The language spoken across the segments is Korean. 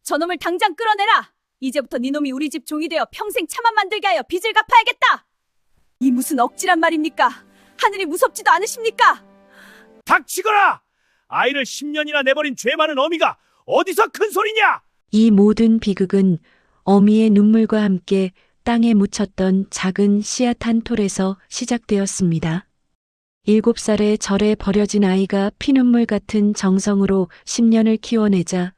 저놈을 당장 끌어내라. 이제부터 니놈이 우리 집 종이 되어 평생 차만 만들게 하여 빚을 갚아야겠다. 이 무슨 억지란 말입니까? 하늘이 무섭지도 않으십니까? 닥치거라! 아이를 10년이나 내버린 죄 많은 어미가 어디서 큰 소리냐! 이 모든 비극은 어미의 눈물과 함께 땅에 묻혔던 작은 씨앗 한 톨에서 시작되었습니다. 7살의 절에 버려진 아이가 피눈물 같은 정성으로 10년을 키워내자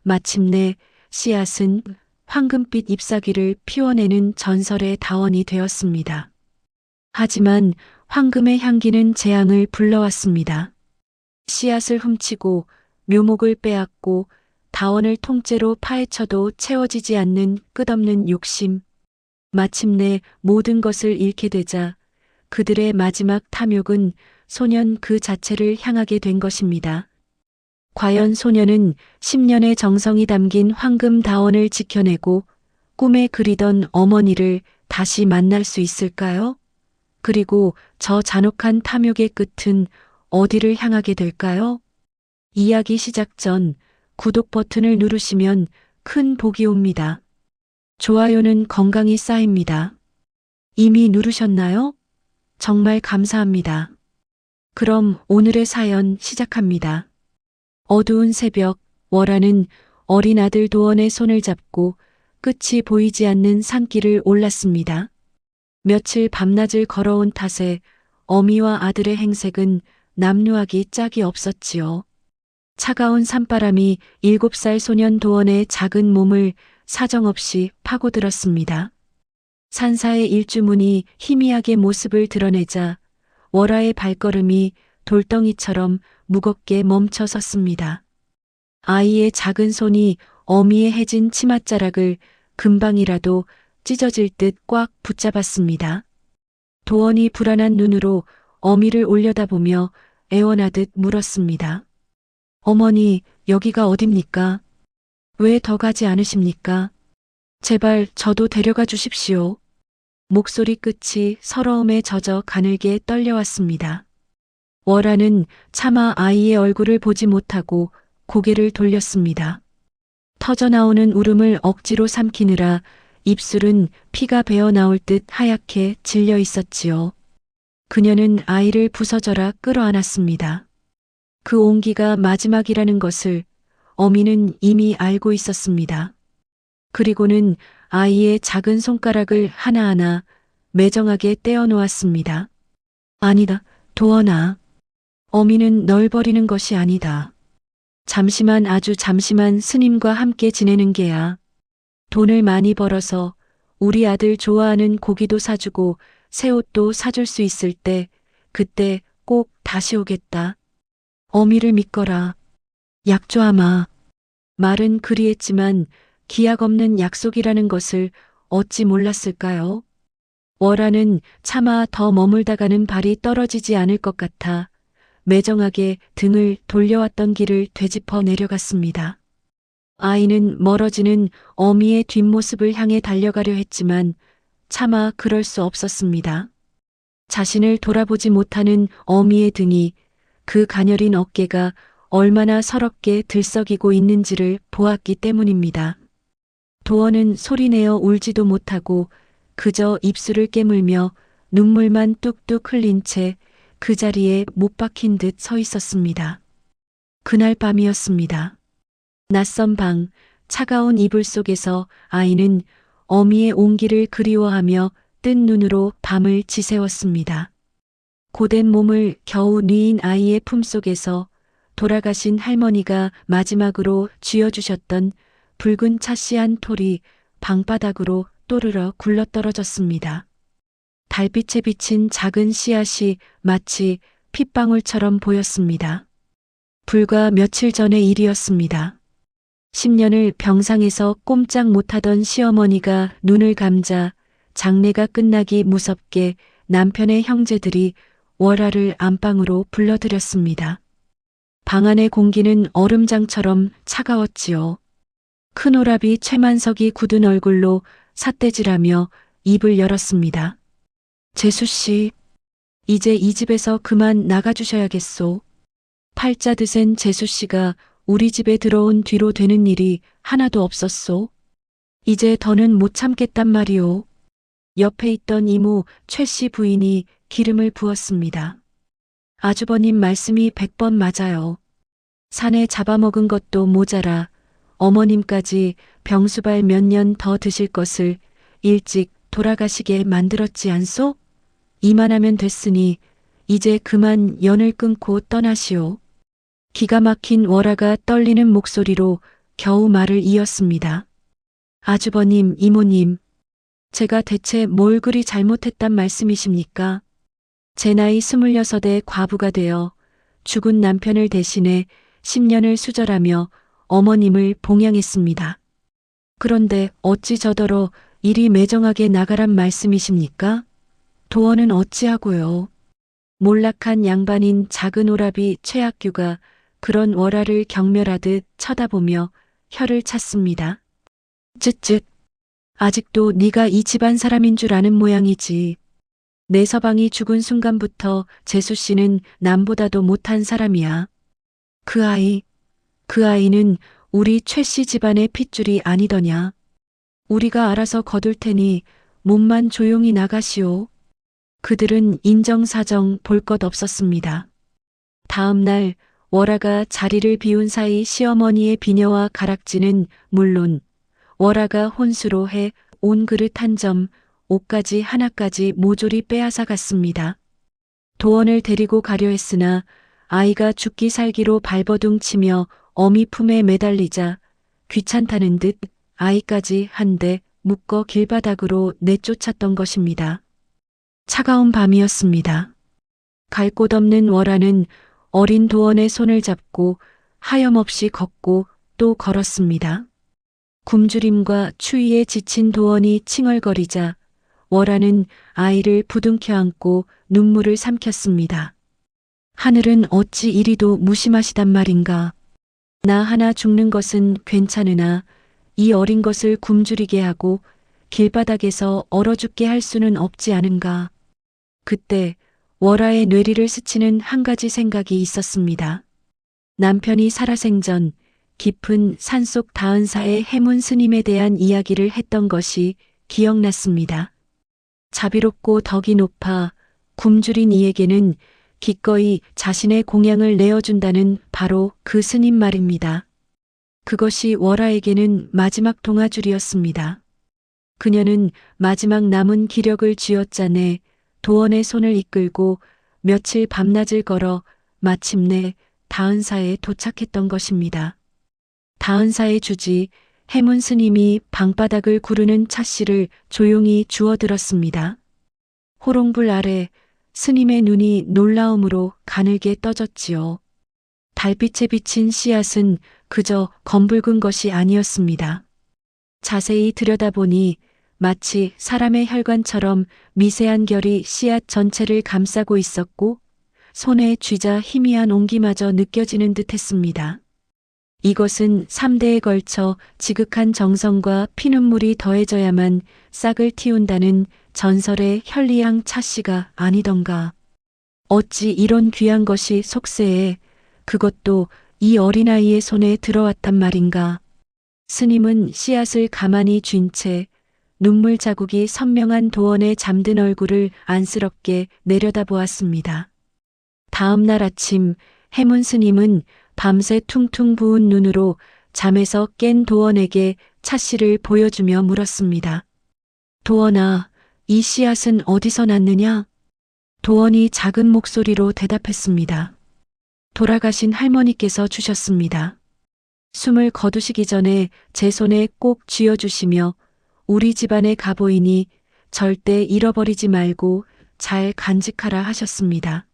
마침내 씨앗은 황금빛 잎사귀를 피워내는 전설의 다원이 되었습니다. 하지만 황금의 향기는 재앙을 불러왔습니다. 씨앗을 훔치고 묘목을 빼앗고 다원을 통째로 파헤쳐도 채워지지 않는 끝없는 욕심. 마침내 모든 것을 잃게 되자 그들의 마지막 탐욕은 소년 그 자체를 향하게 된 것입니다. 과연 소년은 10년의 정성이 담긴 황금 다원을 지켜내고 꿈에 그리던 어머니를 다시 만날 수 있을까요? 그리고 저 잔혹한 탐욕의 끝은 어디를 향하게 될까요? 이야기 시작 전 구독 버튼을 누르시면 큰 복이 옵니다. 좋아요는 건강히 쌓입니다. 이미 누르셨나요? 정말 감사합니다. 그럼 오늘의 사연 시작합니다. 어두운 새벽, 월화는 어린 아들 도원의 손을 잡고 끝이 보이지 않는 산길을 올랐습니다. 며칠 밤낮을 걸어온 탓에 어미와 아들의 행색은 남루하기 짝이 없었지요. 차가운 산바람이 7살 소년 도원의 작은 몸을 사정없이 파고들었습니다. 산사의 일주문이 희미하게 모습을 드러내자 월화의 발걸음이 돌덩이처럼 무겁게 멈춰 섰습니다. 아이의 작은 손이 어미의 해진 치맛자락을 금방이라도 찢어질 듯 꽉 붙잡았습니다. 도원이 불안한 눈으로 어미를 올려다보며 애원하듯 물었습니다. 어머니, 여기가 어딥니까? 왜 더 가지 않으십니까? 제발 저도 데려가 주십시오. 목소리 끝이 서러움에 젖어 가늘게 떨려왔습니다. 월화는 차마 아이의 얼굴을 보지 못하고 고개를 돌렸습니다. 터져나오는 울음을 억지로 삼키느라 입술은 피가 배어 나올 듯 하얗게 질려 있었지요. 그녀는 아이를 부서져라 끌어안았습니다. 그 온기가 마지막이라는 것을 어미는 이미 알고 있었습니다. 그리고는 아이의 작은 손가락을 하나하나 매정하게 떼어 놓았습니다. 아니다, 도원아. 어미는 널 버리는 것이 아니다. 잠시만 아주 잠시만 스님과 함께 지내는 게야. 돈을 많이 벌어서 우리 아들 좋아하는 고기도 사주고 새 옷도 사줄 수 있을 때 그때 꼭 다시 오겠다. 어미를 믿거라. 약조아마. 말은 그리했지만 기약 없는 약속이라는 것을 어찌 몰랐을까요? 월화는 차마 더 머물다가는 발이 떨어지지 않을 것 같아 매정하게 등을 돌려왔던 길을 되짚어 내려갔습니다. 아이는 멀어지는 어미의 뒷모습을 향해 달려가려 했지만 차마 그럴 수 없었습니다. 자신을 돌아보지 못하는 어미의 등이 그 가녀린 어깨가 얼마나 서럽게 들썩이고 있는지를 보았기 때문입니다. 도원은 소리내어 울지도 못하고 그저 입술을 깨물며 눈물만 뚝뚝 흘린 채 그 자리에 못 박힌 듯 서 있었습니다. 그날 밤이었습니다. 낯선 방, 차가운 이불 속에서 아이는 어미의 온기를 그리워하며 뜬 눈으로 밤을 지새웠습니다. 고된 몸을 겨우 뉘인 아이의 품속에서 돌아가신 할머니가 마지막으로 쥐어주셨던 붉은 차씨 한 톨이 방바닥으로 또르르 굴러떨어졌습니다. 달빛에 비친 작은 씨앗이 마치 핏방울처럼 보였습니다. 불과 며칠 전의 일이었습니다. 10년을 병상에서 꼼짝 못하던 시어머니가 눈을 감자 장례가 끝나기 무섭게 남편의 형제들이 월화를 안방으로 불러들였습니다. 방 안의 공기는 얼음장처럼 차가웠지요. 큰 오라비 최만석이 굳은 얼굴로 삿대질하며 입을 열었습니다. 재수씨, 이제 이 집에서 그만 나가주셔야겠소. 팔자 드센 재수씨가 우리 집에 들어온 뒤로 되는 일이 하나도 없었소. 이제 더는 못 참겠단 말이오. 옆에 있던 이모 최 씨 부인이 기름을 부었습니다. 아주버님 말씀이 100번 맞아요. 산에 잡아먹은 것도 모자라 어머님까지 병수발 몇 년 더 드실 것을 일찍 돌아가시게 만들었지 않소? 이만하면 됐으니 이제 그만 연을 끊고 떠나시오. 기가 막힌 월아가 떨리는 목소리로 겨우 말을 이었습니다. 아주버님, 이모님, 제가 대체 뭘 그리 잘못했단 말씀이십니까? 제 나이 26에 과부가 되어 죽은 남편을 대신해 10년을 수절하며 어머님을 봉양했습니다. 그런데 어찌 저더러 이리 매정하게 나가란 말씀이십니까? 도원은 어찌하고요. 몰락한 양반인 작은 오라비 최학규가 그런 월아를 경멸하듯 쳐다보며 혀를 찼습니다. 쯧쯧. 아직도 네가 이 집안 사람인 줄 아는 모양이지. 내 서방이 죽은 순간부터 재수 씨는 남보다도 못한 사람이야. 그 아이는 우리 최 씨 집안의 핏줄이 아니더냐. 우리가 알아서 거둘 테니 몸만 조용히 나가시오. 그들은 인정사정 볼 것 없었습니다. 다음 날 월아가 자리를 비운 사이 시어머니의 비녀와 가락지는 물론 월아가 혼수로 해 온 그릇 한 점, 옷까지 하나까지 모조리 빼앗아 갔습니다. 도원을 데리고 가려 했으나 아이가 죽기 살기로 발버둥 치며 어미 품에 매달리자 귀찮다는 듯 아이까지 한데 묶어 길바닥으로 내쫓았던 것입니다. 차가운 밤이었습니다. 갈 곳 없는 월아는 어린 도원의 손을 잡고 하염없이 걷고 또 걸었습니다. 굶주림과 추위에 지친 도원이 칭얼거리자 월아는 아이를 부둥켜 안고 눈물을 삼켰습니다. 하늘은 어찌 이리도 무심하시단 말인가. 나 하나 죽는 것은 괜찮으나 이 어린 것을 굶주리게 하고 길바닥에서 얼어 죽게 할 수는 없지 않은가. 그때 월아의 뇌리를 스치는 한 가지 생각이 있었습니다. 남편이 살아생전 깊은 산속 다은사의 해문 스님에 대한 이야기를 했던 것이 기억났습니다. 자비롭고 덕이 높아 굶주린 이에게는 기꺼이 자신의 공양을 내어준다는 바로 그 스님 말입니다. 그것이 월아에게는 마지막 동아줄이었습니다. 그녀는 마지막 남은 기력을 쥐어짜내 도원의 손을 이끌고 며칠 밤낮을 걸어 마침내 다은사에 도착했던 것입니다. 다은사의 주지 해문 스님이 방바닥을 구르는 차씨를 조용히 주워들었습니다. 호롱불 아래 스님의 눈이 놀라움으로 가늘게 떠졌지요. 달빛에 비친 씨앗은 그저 검붉은 것이 아니었습니다. 자세히 들여다보니 마치 사람의 혈관처럼 미세한 결이 씨앗 전체를 감싸고 있었고 손에 쥐자 희미한 온기마저 느껴지는 듯했습니다. 이것은 3대에 걸쳐 지극한 정성과 피눈물이 더해져야만 싹을 틔운다는 전설의 현리향 차씨가 아니던가. 어찌 이런 귀한 것이 속세에 그것도 이 어린아이의 손에 들어왔단 말인가. 스님은 씨앗을 가만히 쥔 채 눈물 자국이 선명한 도원의 잠든 얼굴을 안쓰럽게 내려다보았습니다. 다음 날 아침 해문 스님은 밤새 퉁퉁 부은 눈으로 잠에서 깬 도원에게 차씨를 보여주며 물었습니다. 도원아, 이 씨앗은 어디서 났느냐? 도원이 작은 목소리로 대답했습니다. 돌아가신 할머니께서 주셨습니다. 숨을 거두시기 전에 제 손에 꼭 쥐어주시며 우리 집안의 가보이니 절대 잃어버리지 말고 잘 간직하라 하셨습니다.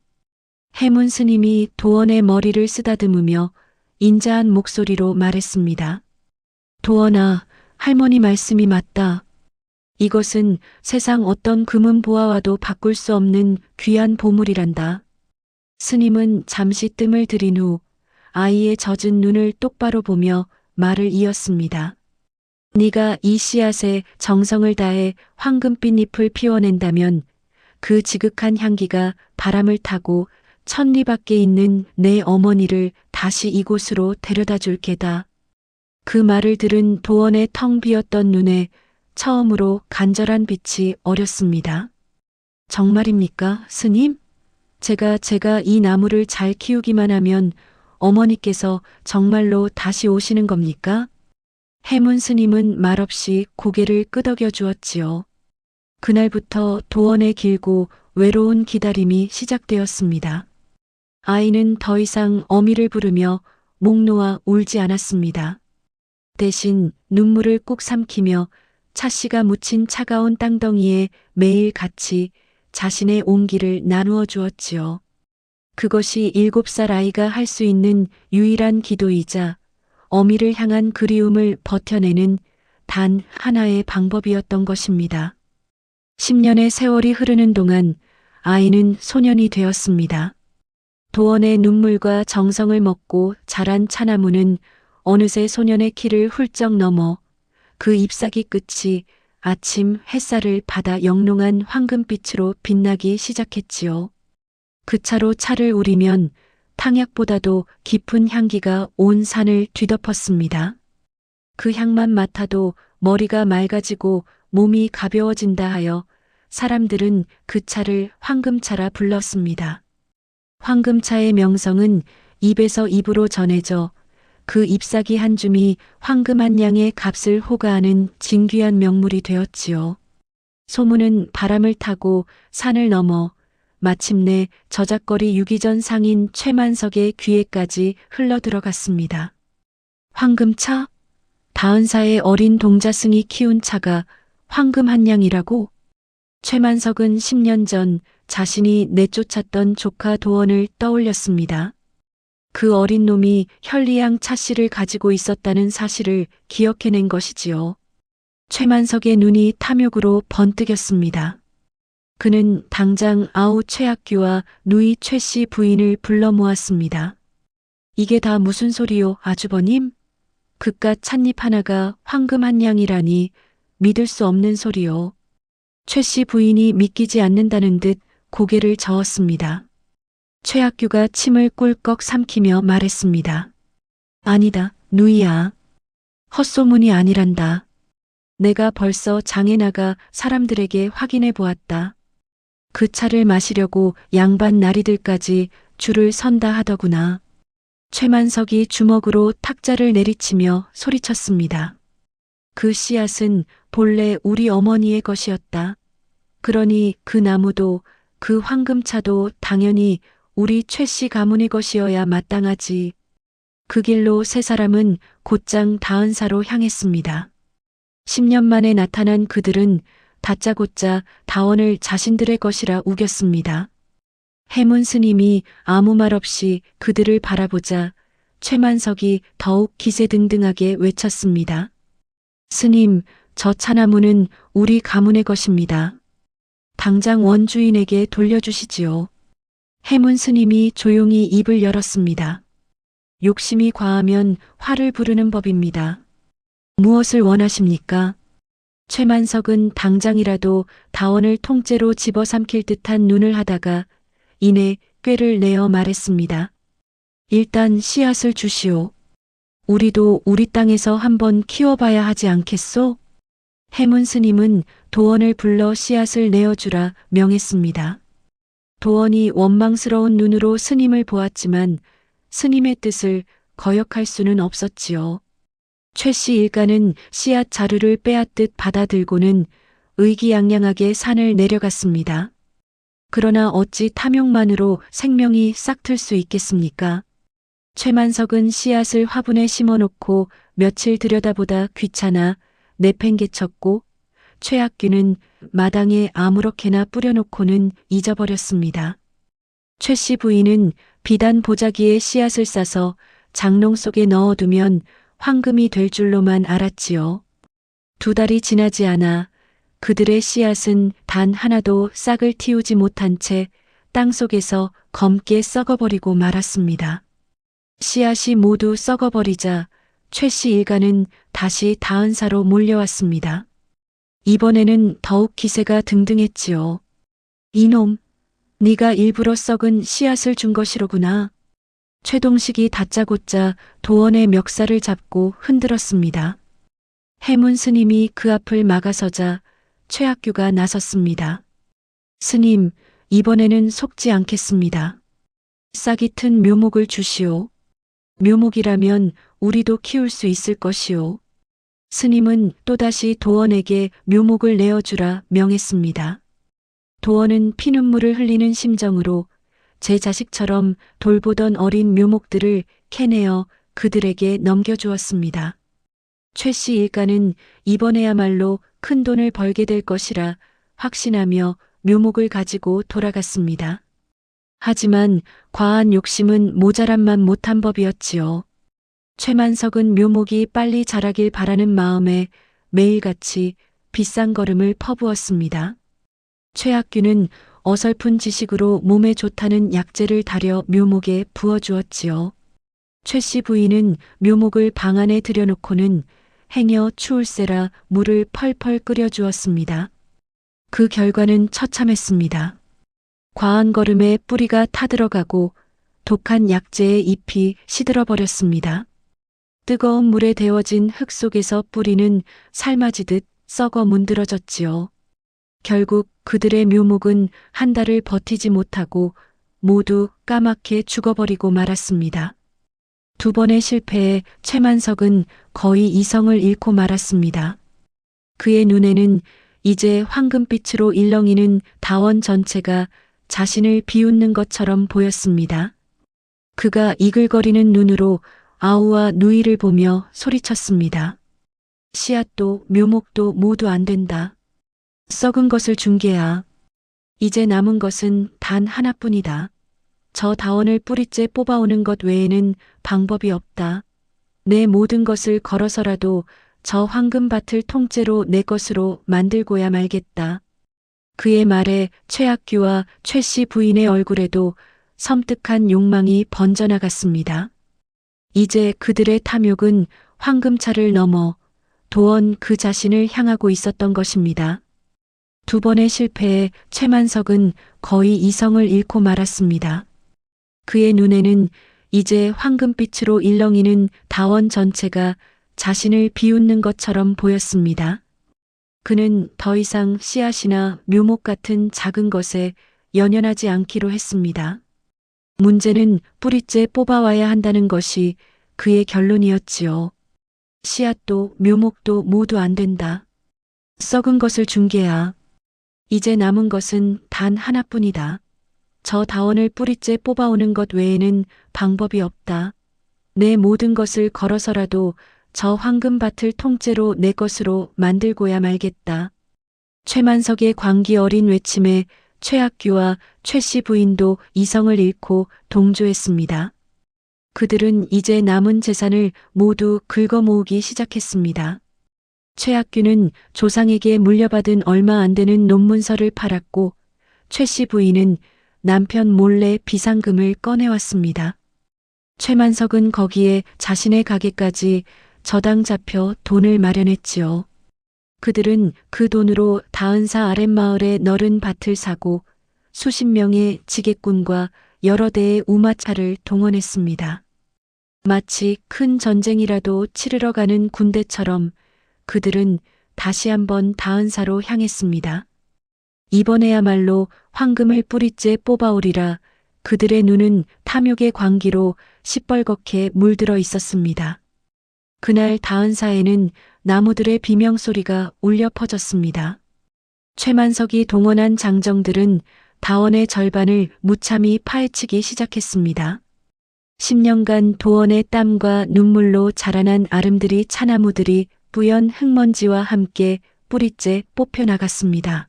해문 스님이 도원의 머리를 쓰다듬으며 인자한 목소리로 말했습니다. 도원아, 할머니 말씀이 맞다. 이것은 세상 어떤 금은 보화와도 바꿀 수 없는 귀한 보물이란다. 스님은 잠시 뜸을 들인 후 아이의 젖은 눈을 똑바로 보며 말을 이었습니다. 네가 이 씨앗에 정성을 다해 황금빛 잎을 피워낸다면 그 지극한 향기가 바람을 타고 천리 밖에 있는 내 어머니를 다시 이곳으로 데려다 줄 게다. 그 말을 들은 도원의 텅 비었던 눈에 처음으로 간절한 빛이 어렸습니다. 정말입니까, 스님? 제가 이 나무를 잘 키우기만 하면 어머니께서 정말로 다시 오시는 겁니까? 해문 스님은 말없이 고개를 끄덕여 주었지요. 그날부터 도원의 길고 외로운 기다림이 시작되었습니다. 아이는 더 이상 어미를 부르며 목 놓아 울지 않았습니다. 대신 눈물을 꾹 삼키며 차씨가 묻힌 차가운 땅덩이에 매일 같이 자신의 온기를 나누어 주었지요. 그것이 7살 아이가 할 수 있는 유일한 기도이자 어미를 향한 그리움을 버텨내는 단 하나의 방법이었던 것입니다. 10년의 세월이 흐르는 동안 아이는 소년이 되었습니다. 도원의 눈물과 정성을 먹고 자란 차나무는 어느새 소년의 키를 훌쩍 넘어 그 잎사귀 끝이 아침 햇살을 받아 영롱한 황금빛으로 빛나기 시작했지요. 그 차로 차를 우리면 탕약보다도 깊은 향기가 온 산을 뒤덮었습니다. 그 향만 맡아도 머리가 맑아지고 몸이 가벼워진다 하여 사람들은 그 차를 황금차라 불렀습니다. 황금차의 명성은 입에서 입으로 전해져 그 잎사귀 한 줌이 황금 한 양의 값을 호가하는 진귀한 명물이 되었지요. 소문은 바람을 타고 산을 넘어 마침내 저작거리 유기전 상인 최만석의 귀에까지 흘러들어갔습니다. 황금차? 다은사의 어린 동자승이 키운 차가 황금 한 양이라고? 최만석은 10년 전 자신이 내쫓았던 조카 도원을 떠올렸습니다. 그 어린 놈이 현리양 차씨를 가지고 있었다는 사실을 기억해낸 것이지요. 최만석의 눈이 탐욕으로 번뜩였습니다. 그는 당장 아우 최학규와 누이 최씨 부인을 불러 모았습니다. 이게 다 무슨 소리요, 아주버님? 그깟 찻잎 하나가 황금 한 양이라니 믿을 수 없는 소리요. 최씨 부인이 믿기지 않는다는 듯 고개를 저었습니다. 최학규가 침을 꿀꺽 삼키며 말했습니다. 아니다, 누이야. 헛소문이 아니란다. 내가 벌써 장에 나가 사람들에게 확인해 보았다. 그 차를 마시려고 양반 나리들까지 줄을 선다 하더구나. 최만석이 주먹으로 탁자를 내리치며 소리쳤습니다. 그 씨앗은 본래 우리 어머니의 것이었다. 그러니 그 나무도 그 황금차도 당연히 우리 최씨 가문의 것이어야 마땅하지. 그 길로 세 사람은 곧장 다은사로 향했습니다. 10년 만에 나타난 그들은 다짜고짜 다원을 자신들의 것이라 우겼습니다. 해문 스님이 아무 말 없이 그들을 바라보자 최만석이 더욱 기세등등하게 외쳤습니다. 스님, 저 차나무는 우리 가문의 것입니다. 당장 원주인에게 돌려주시지요. 해문 스님이 조용히 입을 열었습니다. 욕심이 과하면 화를 부르는 법입니다. 무엇을 원하십니까? 최만석은 당장이라도 다원을 통째로 집어삼킬 듯한 눈을 하다가 이내 꾀를 내어 말했습니다. 일단 씨앗을 주시오. 우리도 우리 땅에서 한번 키워봐야 하지 않겠소? 해문 스님은 도원을 불러 씨앗을 내어주라 명했습니다. 도원이 원망스러운 눈으로 스님을 보았지만 스님의 뜻을 거역할 수는 없었지요. 최씨 일가는 씨앗 자루를 빼앗듯 받아들고는 의기양양하게 산을 내려갔습니다. 그러나 어찌 탐욕만으로 생명이 싹틀 수 있겠습니까? 최만석은 씨앗을 화분에 심어놓고 며칠 들여다보다 귀찮아 내팽개쳤고 최학규는 마당에 아무렇게나 뿌려놓고는 잊어버렸습니다. 최씨 부인은 비단 보자기에 씨앗을 싸서 장롱 속에 넣어두면 황금이 될 줄로만 알았지요. 2달이 지나지 않아 그들의 씨앗은 단 하나도 싹을 틔우지 못한 채 땅속에서 검게 썩어버리고 말았습니다. 씨앗이 모두 썩어버리자 최씨 일가는 다시 다은사로 몰려왔습니다. 이번에는 더욱 기세가 등등했지요. 이놈, 네가 일부러 썩은 씨앗을 준 것이로구나. 최동식이 다짜고짜 도원의 멱살을 잡고 흔들었습니다. 해문 스님이 그 앞을 막아서자 최학규가 나섰습니다. 스님, 이번에는 속지 않겠습니다. 싹이 튼 묘목을 주시오. 묘목이라면 우리도 키울 수 있을 것이오. 스님은 또다시 도원에게 묘목을 내어주라 명했습니다. 도원은 피눈물을 흘리는 심정으로 제 자식처럼 돌보던 어린 묘목들을 캐내어 그들에게 넘겨주었습니다. 최 씨 일가는 이번에야말로 큰 돈을 벌게 될 것이라 확신하며 묘목을 가지고 돌아갔습니다. 하지만 과한 욕심은 모자란만 못한 법이었지요. 최만석은 묘목이 빨리 자라길 바라는 마음에 매일같이 비싼 걸음을 퍼부었습니다. 최학규는 어설픈 지식으로 몸에 좋다는 약재를 달여 묘목에 부어주었지요. 최 씨 부인은 묘목을 방 안에 들여놓고는 행여 추울세라 물을 펄펄 끓여주었습니다. 그 결과는 처참했습니다. 과한 걸음에 뿌리가 타들어가고 독한 약재의 잎이 시들어버렸습니다. 뜨거운 물에 데워진 흙 속에서 뿌리는 삶아지듯 썩어 문드러졌지요. 결국 그들의 묘목은 한 달을 버티지 못하고 모두 까맣게 죽어버리고 말았습니다. 두 번의 실패에 최만석은 거의 이성을 잃고 말았습니다. 그의 눈에는 이제 황금빛으로 일렁이는 다원 전체가 자신을 비웃는 것처럼 보였습니다. 그가 이글거리는 눈으로 아우와 누이를 보며 소리쳤습니다. 씨앗도 묘목도 모두 안 된다. 썩은 것을 준 게야. 이제 남은 것은 단 하나뿐이다. 저 다원을 뿌리째 뽑아오는 것 외에는 방법이 없다. 내 모든 것을 걸어서라도 저 황금밭을 통째로 내 것으로 만들고야 말겠다. 그의 말에 최학규와 최 씨 부인의 얼굴에도 섬뜩한 욕망이 번져나갔습니다. 이제 그들의 탐욕은 황금차를 넘어 도원 그 자신을 향하고 있었던 것입니다. 두 번의 실패에 최만석은 거의 이성을 잃고 말았습니다. 그의 눈에는 이제 황금빛으로 일렁이는 다원 전체가 자신을 비웃는 것처럼 보였습니다. 그는 더 이상 씨앗이나 묘목 같은 작은 것에 연연하지 않기로 했습니다. 문제는 뿌리째 뽑아와야 한다는 것이 그의 결론이었지요. 씨앗도 묘목도 모두 안 된다. 썩은 것을 준 게야. 이제 남은 것은 단 하나뿐이다. 저 다원을 뿌리째 뽑아오는 것 외에는 방법이 없다. 내 모든 것을 걸어서라도 저 황금밭을 통째로 내 것으로 만들고야 말겠다. 최만석의 광기 어린 외침에 최학규와 최 씨 부인도 이성을 잃고 동조했습니다. 그들은 이제 남은 재산을 모두 긁어 모으기 시작했습니다. 최학규는 조상에게 물려받은 얼마 안 되는 논문서를 팔았고 최 씨 부인은 남편 몰래 비상금을 꺼내왔습니다. 최만석은 거기에 자신의 가게까지 저당 잡혀 돈을 마련했지요. 그들은 그 돈으로 다은사 아랫마을에 너른 밭을 사고 수십 명의 지게꾼과 여러 대의 우마차를 동원했습니다. 마치 큰 전쟁이라도 치르러 가는 군대처럼 그들은 다시 한번 다은사로 향했습니다. 이번에야말로 황금을 뿌리째 뽑아오리라 그들의 눈은 탐욕의 광기로 시뻘겋게 물들어 있었습니다. 그날 다은사에는 나무들의 비명소리가 울려 퍼졌습니다. 최만석이 동원한 장정들은 다원의 절반을 무참히 파헤치기 시작했습니다. 10년간 도원의 땀과 눈물로 자라난 아름드리 차나무들이 뿌연 흙먼지와 함께 뿌리째 뽑혀나갔습니다.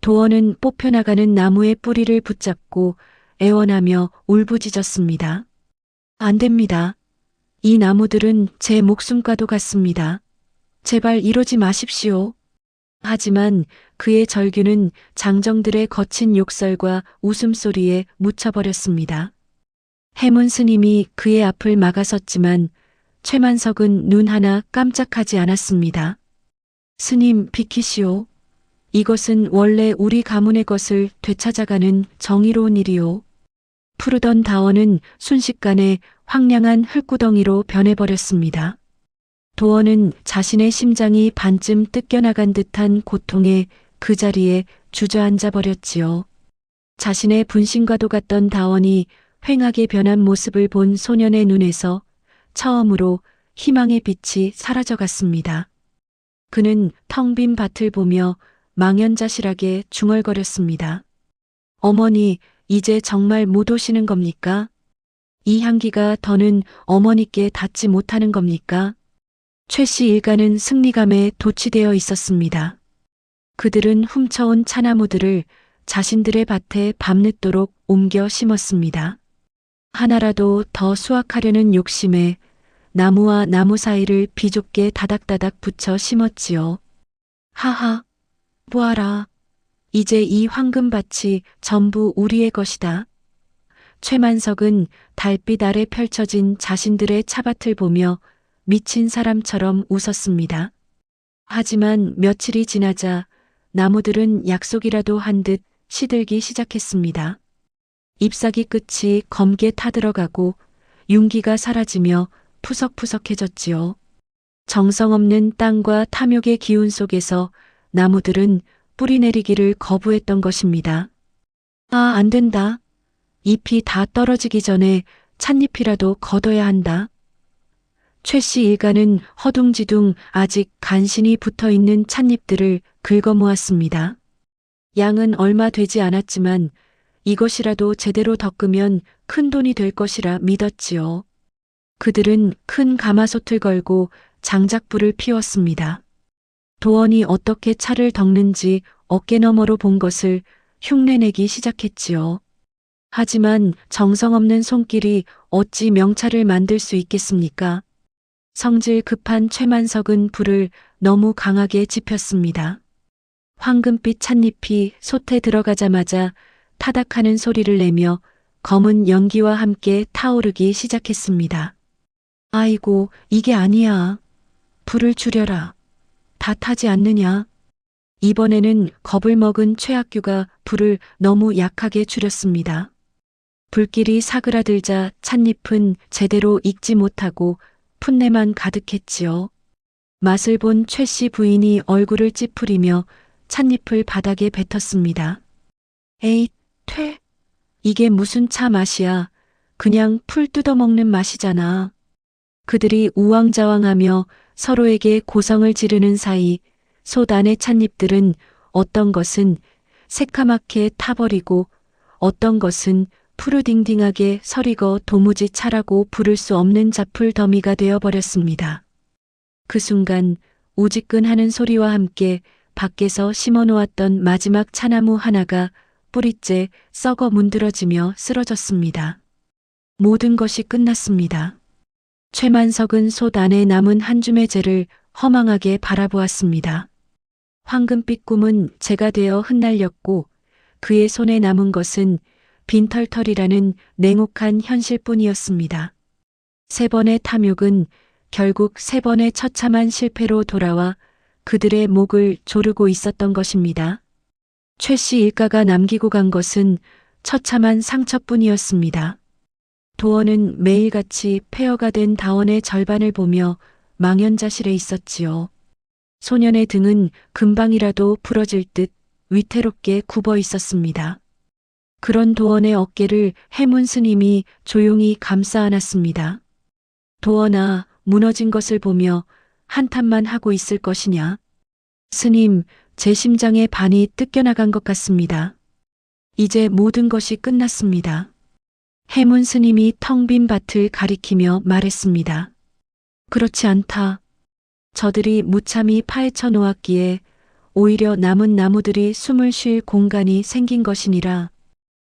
도원은 뽑혀나가는 나무의 뿌리를 붙잡고 애원하며 울부짖었습니다. 안 됩니다. 이 나무들은 제 목숨과도 같습니다. 제발 이러지 마십시오. 하지만 그의 절규는 장정들의 거친 욕설과 웃음소리에 묻혀버렸습니다. 해문 스님이 그의 앞을 막아섰지만 최만석은 눈 하나 깜짝하지 않았습니다. 스님 비키시오. 이것은 원래 우리 가문의 것을 되찾아가는 정의로운 일이요. 푸르던 다원은 순식간에 황량한 흙구덩이로 변해버렸습니다. 도원은 자신의 심장이 반쯤 뜯겨나간 듯한 고통에 그 자리에 주저앉아 버렸지요. 자신의 분신과도 같던 다원이 휑하게 변한 모습을 본 소년의 눈에서 처음으로 희망의 빛이 사라져갔습니다. 그는 텅 빈 밭을 보며 망연자실하게 중얼거렸습니다. 어머니, 이제 정말 못 오시는 겁니까? 이 향기가 더는 어머니께 닿지 못하는 겁니까? 최 씨 일가는 승리감에 도취되어 있었습니다. 그들은 훔쳐온 차나무들을 자신들의 밭에 밤늦도록 옮겨 심었습니다. 하나라도 더 수확하려는 욕심에 나무와 나무 사이를 비좁게 다닥다닥 붙여 심었지요. 하하, 보아라. 이제 이 황금밭이 전부 우리의 것이다. 최만석은 달빛 아래 펼쳐진 자신들의 차밭을 보며 미친 사람처럼 웃었습니다. 하지만 며칠이 지나자 나무들은 약속이라도 한 듯 시들기 시작했습니다. 잎사귀 끝이 검게 타들어가고 윤기가 사라지며 푸석푸석해졌지요. 정성 없는 땅과 탐욕의 기운 속에서 나무들은 뿌리 내리기를 거부했던 것입니다. 아, 안 된다. 잎이 다 떨어지기 전에 찻잎이라도 걷어야 한다. 최 씨 일가는 허둥지둥 아직 간신히 붙어있는 찻잎들을 긁어 모았습니다. 양은 얼마 되지 않았지만 이것이라도 제대로 덮으면 큰 돈이 될 것이라 믿었지요. 그들은 큰 가마솥을 걸고 장작불을 피웠습니다. 도원이 어떻게 차를 덮는지 어깨너머로 본 것을 흉내내기 시작했지요. 하지만 정성 없는 손길이 어찌 명차를 만들 수 있겠습니까? 성질 급한 최만석은 불을 너무 강하게 지폈습니다. 황금빛 찻잎이 솥에 들어가자마자 타닥하는 소리를 내며 검은 연기와 함께 타오르기 시작했습니다. 아이고, 이게 아니야. 불을 줄여라. 다 타지 않느냐? 이번에는 겁을 먹은 최학규가 불을 너무 약하게 줄였습니다. 불길이 사그라들자 찻잎은 제대로 익지 못하고 풋내만 가득했지요. 맛을 본 최 씨 부인이 얼굴을 찌푸리며 찻잎을 바닥에 뱉었습니다. 에이, 퇴. 이게 무슨 차 맛이야. 그냥 풀 뜯어먹는 맛이잖아. 그들이 우왕좌왕하며 서로에게 고성을 지르는 사이 솥 안의 찻잎들은 어떤 것은 새카맣게 타버리고 어떤 것은 푸르딩딩하게 서리고 도무지 차라고 부를 수 없는 잡풀 더미가 되어버렸습니다. 그 순간 우지끈하는 소리와 함께 밖에서 심어놓았던 마지막 차나무 하나가 뿌리째 썩어 문드러지며 쓰러졌습니다. 모든 것이 끝났습니다. 최만석은 솥 안에 남은 한 줌의 재를 허망하게 바라보았습니다. 황금빛 꿈은 재가 되어 흩날렸고 그의 손에 남은 것은 빈털털이라는 냉혹한 현실뿐이었습니다. 세 번의 탐욕은 결국 세 번의 처참한 실패로 돌아와 그들의 목을 조르고 있었던 것입니다. 최 씨 일가가 남기고 간 것은 처참한 상처뿐이었습니다. 도원은 매일같이 폐허가 된 다원의 절반을 보며 망연자실해 있었지요. 소년의 등은 금방이라도 부러질 듯 위태롭게 굽어 있었습니다. 그런 도원의 어깨를 해문 스님이 조용히 감싸 안았습니다. 도원아, 무너진 것을 보며 한탄만 하고 있을 것이냐? 스님, 제 심장의 반이 뜯겨나간 것 같습니다. 이제 모든 것이 끝났습니다. 해문 스님이 텅 빈 밭을 가리키며 말했습니다. 그렇지 않다. 저들이 무참히 파헤쳐 놓았기에 오히려 남은 나무들이 숨을 쉴 공간이 생긴 것이니라.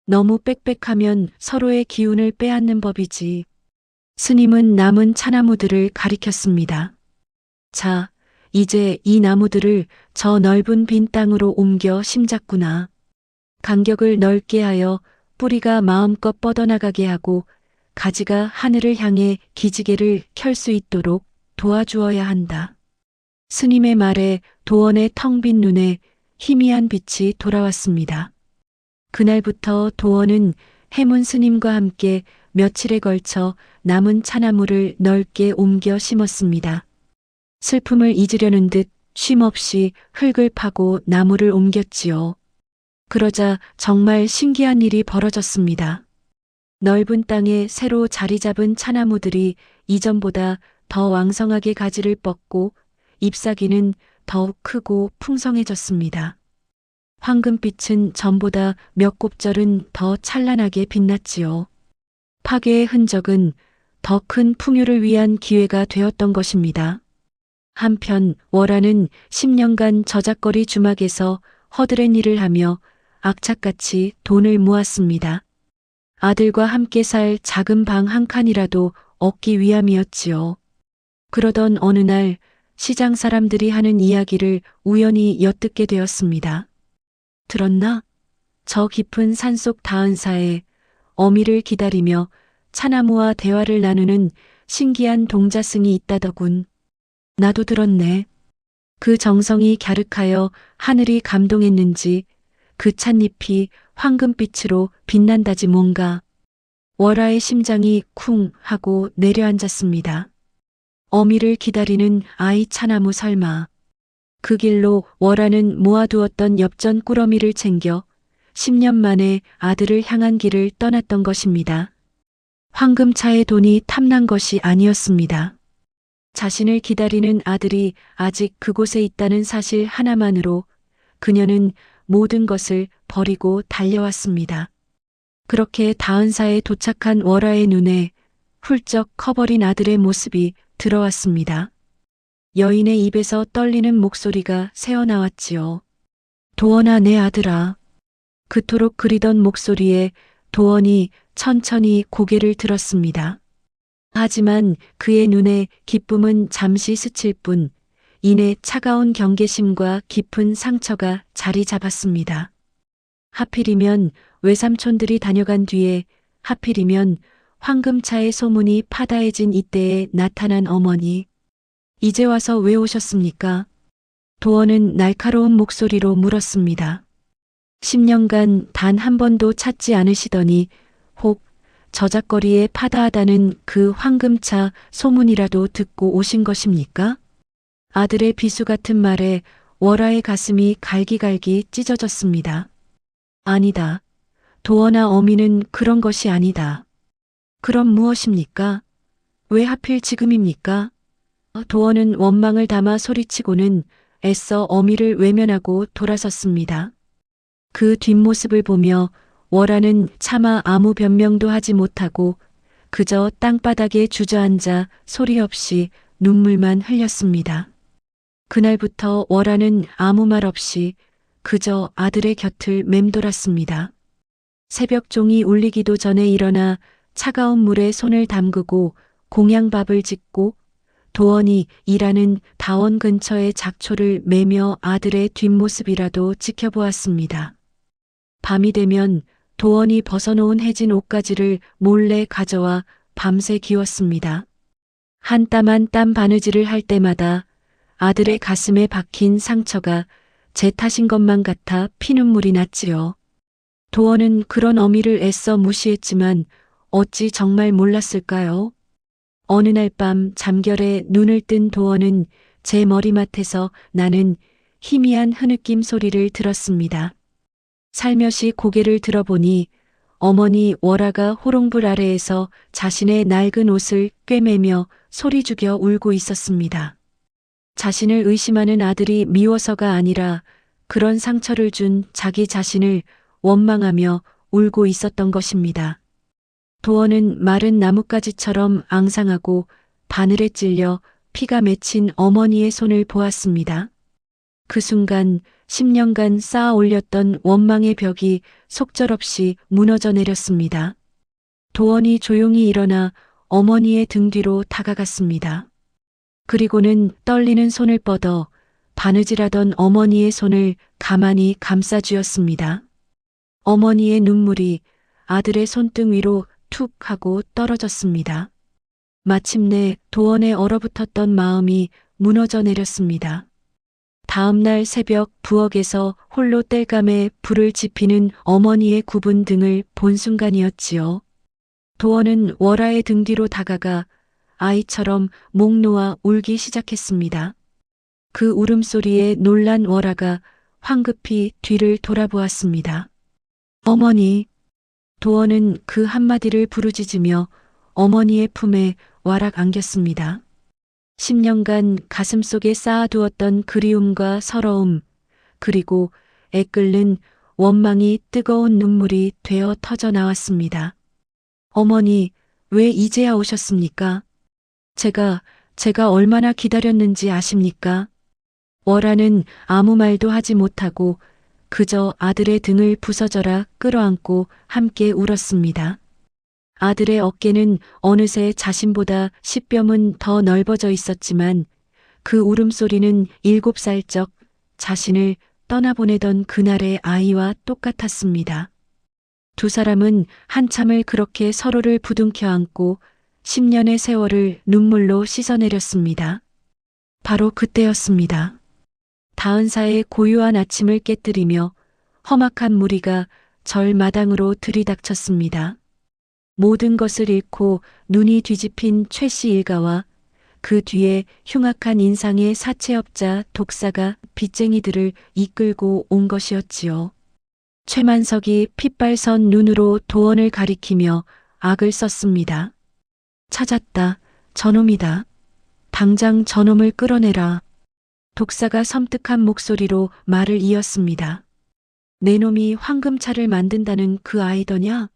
너무 빽빽하면 서로의 기운을 빼앗는 법이지. 스님은 남은 차나무들을 가리켰습니다. 자, 이제 이 나무들을 저 넓은 빈 땅으로 옮겨 심잡구나. 간격을 넓게 하여 뿌리가 마음껏 뻗어나가게 하고 가지가 하늘을 향해 기지개를 켤 수 있도록 도와주어야 한다. 스님의 말에 도원의 텅 빈 눈에 희미한 빛이 돌아왔습니다. 그날부터 도원은 해문 스님과 함께 며칠에 걸쳐 남은 차나무를 넓게 옮겨 심었습니다. 슬픔을 잊으려는 듯 쉼없이 흙을 파고 나무를 옮겼지요. 그러자 정말 신기한 일이 벌어졌습니다. 넓은 땅에 새로 자리 잡은 차나무들이 이전보다 더 왕성하게 가지를 뻗고 잎사귀는 더욱 크고 풍성해졌습니다. 황금빛은 전보다 몇 곱절은 더 찬란하게 빛났지요. 파괴의 흔적은 더 큰 풍요를 위한 기회가 되었던 것입니다. 한편 월화는 10년간 저작거리 주막에서 허드렛 일을 하며 악착같이 돈을 모았습니다. 아들과 함께 살 작은 방 한 칸이라도 얻기 위함이었지요. 그러던 어느 날 시장 사람들이 하는 이야기를 우연히 엿듣게 되었습니다. 들었나? 저 깊은 산속 다은사에 어미를 기다리며 차나무와 대화를 나누는 신기한 동자승이 있다더군. 나도 들었네. 그 정성이 갸륵하여 하늘이 감동했는지 그 찻잎이 황금빛으로 빛난다지 뭔가. 월화의 심장이 쿵 하고 내려앉았습니다. 어미를 기다리는 아이 차나무 설마. 그 길로 월화는 모아두었던 엽전 꾸러미를 챙겨 10년 만에 아들을 향한 길을 떠났던 것입니다. 황금차의 돈이 탐난 것이 아니었습니다. 자신을 기다리는 아들이 아직 그곳에 있다는 사실 하나만으로 그녀는 모든 것을 버리고 달려왔습니다. 그렇게 다은사에 도착한 월화의 눈에 훌쩍 커버린 아들의 모습이 들어왔습니다. 여인의 입에서 떨리는 목소리가 새어나왔지요. 도원아, 내 아들아. 그토록 그리던 목소리에 도원이 천천히 고개를 들었습니다. 하지만 그의 눈에 기쁨은 잠시 스칠 뿐 이내 차가운 경계심과 깊은 상처가 자리 잡았습니다. 하필이면 외삼촌들이 다녀간 뒤에, 하필이면 황금차의 소문이 파다해진 이때에 나타난 어머니. 이제 와서 왜 오셨습니까? 도원은 날카로운 목소리로 물었습니다. 10년간 단 한 번도 찾지 않으시더니 혹 저작거리에 파다하다는 그 황금차 소문이라도 듣고 오신 것입니까? 아들의 비수 같은 말에 월화의 가슴이 갈기갈기 찢어졌습니다. 아니다. 도원아, 어미는 그런 것이 아니다. 그럼 무엇입니까? 왜 하필 지금입니까? 도원은 원망을 담아 소리치고는 애써 어미를 외면하고 돌아섰습니다. 그 뒷모습을 보며 월화는 차마 아무 변명도 하지 못하고 그저 땅바닥에 주저앉아 소리 없이 눈물만 흘렸습니다. 그날부터 월화는 아무 말 없이 그저 아들의 곁을 맴돌았습니다. 새벽종이 울리기도 전에 일어나 차가운 물에 손을 담그고 공양밥을 짓고 도원이 일하는 다원 근처의 작초를 매며 아들의 뒷모습이라도 지켜보았습니다. 밤이 되면 도원이 벗어놓은 해진 옷가지를 몰래 가져와 밤새 기웠습니다. 한 땀 한 땀 바느질을 할 때마다 아들의 가슴에 박힌 상처가 제 탓인 것만 같아 피눈물이 났지요. 도원은 그런 어미를 애써 무시했지만 어찌 정말 몰랐을까요? 어느 날 밤 잠결에 눈을 뜬 도원은 제 머리맡에서 나는 희미한 흐느낌 소리를 들었습니다. 살며시 고개를 들어보니 어머니 월화가 호롱불 아래에서 자신의 낡은 옷을 꿰매며 소리 죽여 울고 있었습니다. 자신을 의심하는 아들이 미워서가 아니라 그런 상처를 준 자기 자신을 원망하며 울고 있었던 것입니다. 도원은 마른 나뭇가지처럼 앙상하고 바늘에 찔려 피가 맺힌 어머니의 손을 보았습니다. 그 순간 10년간 쌓아 올렸던 원망의 벽이 속절없이 무너져 내렸습니다. 도원이 조용히 일어나 어머니의 등 뒤로 다가갔습니다. 그리고는 떨리는 손을 뻗어 바느질하던 어머니의 손을 가만히 감싸쥐었습니다. 어머니의 눈물이 아들의 손등 위로 툭 하고 떨어졌습니다. 마침내 도원의 얼어붙었던 마음이 무너져 내렸습니다. 다음날 새벽 부엌에서 홀로 땔감에 불을 지피는 어머니의 굽은 등을 본 순간이었지요. 도원은 월아의 등 뒤로 다가가 아이처럼 목 놓아 울기 시작했습니다. 그 울음소리에 놀란 월아가 황급히 뒤를 돌아보았습니다. 어머니. 도원은 그 한마디를 부르짖으며 어머니의 품에 와락 안겼습니다. 10년간 가슴속에 쌓아두었던 그리움과 서러움, 그리고 애끓는 원망이 뜨거운 눈물이 되어 터져 나왔습니다. 어머니, 왜 이제야 오셨습니까? 제가 얼마나 기다렸는지 아십니까? 월아는 아무 말도 하지 못하고 그저 아들의 등을 부서져라 끌어안고 함께 울었습니다. 아들의 어깨는 어느새 자신보다 10뼘은 더 넓어져 있었지만 그 울음소리는 7살적 자신을 떠나보내던 그날의 아이와 똑같았습니다. 두 사람은 한참을 그렇게 서로를 부둥켜 안고 10년의 세월을 눈물로 씻어내렸습니다. 바로 그때였습니다. 다은사의 고요한 아침을 깨뜨리며 험악한 무리가 절 마당으로 들이닥쳤습니다. 모든 것을 잃고 눈이 뒤집힌 최 씨 일가와 그 뒤에 흉악한 인상의 사채업자 독사가 빚쟁이들을 이끌고 온 것이었지요. 최만석이 핏발선 눈으로 도원을 가리키며 악을 썼습니다. 찾았다. 저놈이다. 당장 저놈을 끌어내라. 독사가 섬뜩한 목소리로 말을 이었습니다. 내 놈이 황금차를 만든다는 그 아이더냐?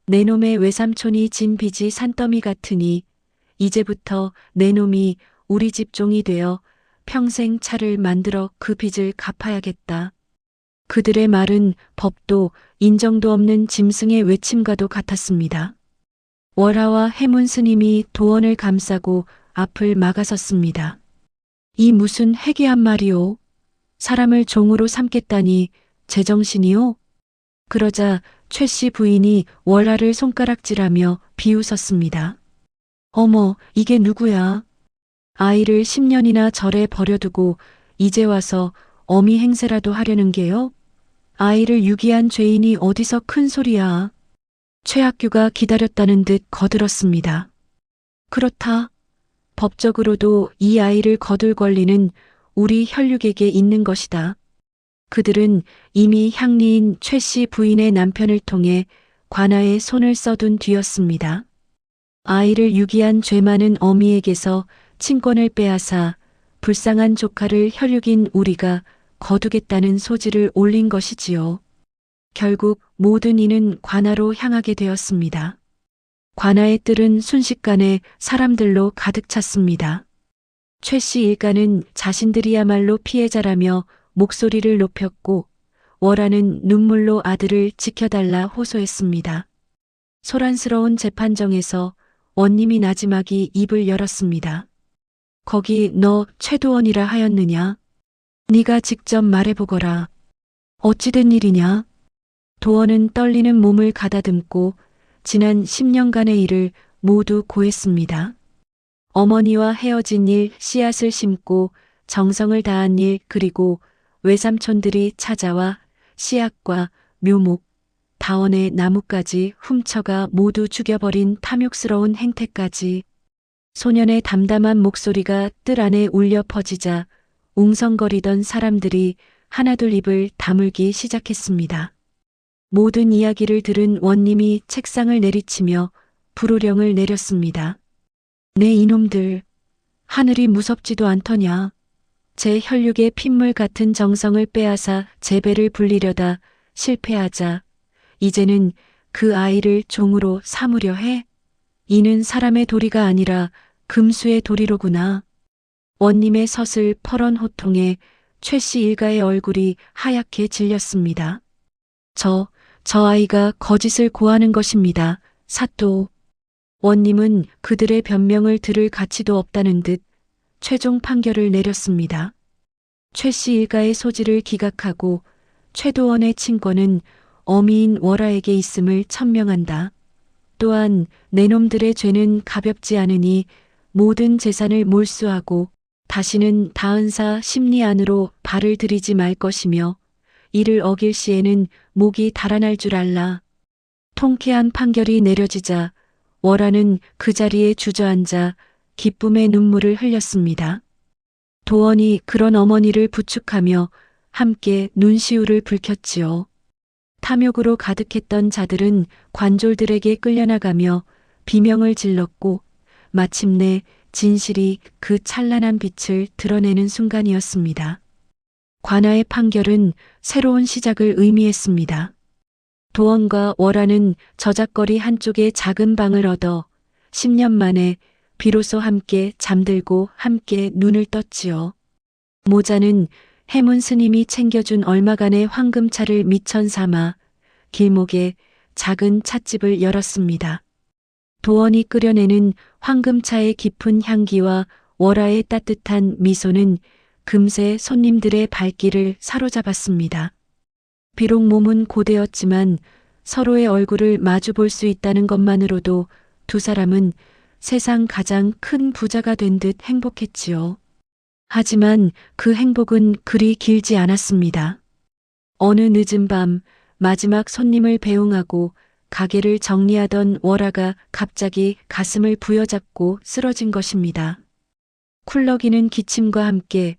내 놈의 외삼촌이 진 빚이 산더미 같으니 이제부터 내 놈이 우리 집 종이 되어 평생 차를 만들어 그 빚을 갚아야겠다. 그들의 말은 법도 인정도 없는 짐승의 외침과도 같았습니다. 월하와 해문 스님이 도원을 감싸고 앞을 막아섰습니다. 이 무슨 해괴한 말이오? 사람을 종으로 삼겠다니 제정신이오? 그러자 최 씨 부인이 월하를 손가락질하며 비웃었습니다. 어머, 이게 누구야? 아이를 10년이나 절에 버려두고 이제 와서 어미 행세라도 하려는 게요? 아이를 유기한 죄인이 어디서 큰 소리야? 최학규가 기다렸다는 듯 거들었습니다. 그렇다. 법적으로도 이 아이를 거둘 권리는 우리 혈육에게 있는 것이다. 그들은 이미 향리인 최 씨 부인의 남편을 통해 관아에 손을 써둔 뒤였습니다. 아이를 유기한 죄 많은 어미에게서 친권을 빼앗아 불쌍한 조카를 혈육인 우리가 거두겠다는 소지를 올린 것이지요. 결국 모든 이는 관아로 향하게 되었습니다. 관아의 뜰은 순식간에 사람들로 가득 찼습니다. 최 씨 일가는 자신들이야말로 피해자라며 목소리를 높였고 월하는 눈물로 아들을 지켜달라 호소했습니다. 소란스러운 재판정에서 원님이 나지막이 입을 열었습니다. 거기 너 최도원이라 하였느냐? 네가 직접 말해보거라. 어찌된 일이냐? 도원은 떨리는 몸을 가다듬고 지난 10년간의 일을 모두 고했습니다. 어머니와 헤어진 일, 씨앗을 심고 정성을 다한 일, 그리고 외삼촌들이 찾아와 씨앗과 묘목, 다원의 나무까지 훔쳐가 모두 죽여버린 탐욕스러운 행태까지. 소년의 담담한 목소리가 뜰 안에 울려 퍼지자 웅성거리던 사람들이 하나둘 입을 다물기 시작했습니다. 모든 이야기를 들은 원님이 책상을 내리치며 불호령을 내렸습니다. 내 이놈들, 하늘이 무섭지도 않더냐. 제 혈육의 핏물 같은 정성을 빼앗아 제 배를 불리려다 실패하자 이제는 그 아이를 종으로 삼으려 해? 이는 사람의 도리가 아니라 금수의 도리로구나. 원님의 서슬 퍼런 호통에 최 씨 일가의 얼굴이 하얗게 질렸습니다. 저 아이가 거짓을 고하는 것입니다. 사또. 원님은 그들의 변명을 들을 가치도 없다는 듯 최종 판결을 내렸습니다. 최 씨 일가의 소지를 기각하고 최도원의 친권은 어미인 월하에게 있음을 천명한다. 또한 내 놈들의 죄는 가볍지 않으니 모든 재산을 몰수하고 다시는 다은사 심리 안으로 발을 들이지 말 것이며 이를 어길 시에는 목이 달아날 줄 알라. 통쾌한 판결이 내려지자 월아는 그 자리에 주저앉아 기쁨의 눈물을 흘렸습니다. 도원이 그런 어머니를 부축하며 함께 눈시울을 붉혔지요. 탐욕으로 가득했던 자들은 관졸들에게 끌려나가며 비명을 질렀고 마침내 진실이 그 찬란한 빛을 드러내는 순간이었습니다. 관아의 판결은 새로운 시작을 의미했습니다. 도원과 월아는 저작거리 한쪽에 작은 방을 얻어 10년 만에 비로소 함께 잠들고 함께 눈을 떴지요. 모자는 해문 스님이 챙겨준 얼마간의 황금차를 미천 삼아 길목에 작은 찻집을 열었습니다. 도원이 끓여내는 황금차의 깊은 향기와 월아의 따뜻한 미소는 금세 손님들의 발길을 사로잡았습니다. 비록 몸은 고되었지만 서로의 얼굴을 마주 볼 수 있다는 것만으로도 두 사람은 세상 가장 큰 부자가 된 듯 행복했지요. 하지만 그 행복은 그리 길지 않았습니다. 어느 늦은 밤 마지막 손님을 배웅하고 가게를 정리하던 월아가 갑자기 가슴을 부여잡고 쓰러진 것입니다. 쿨럭이는 기침과 함께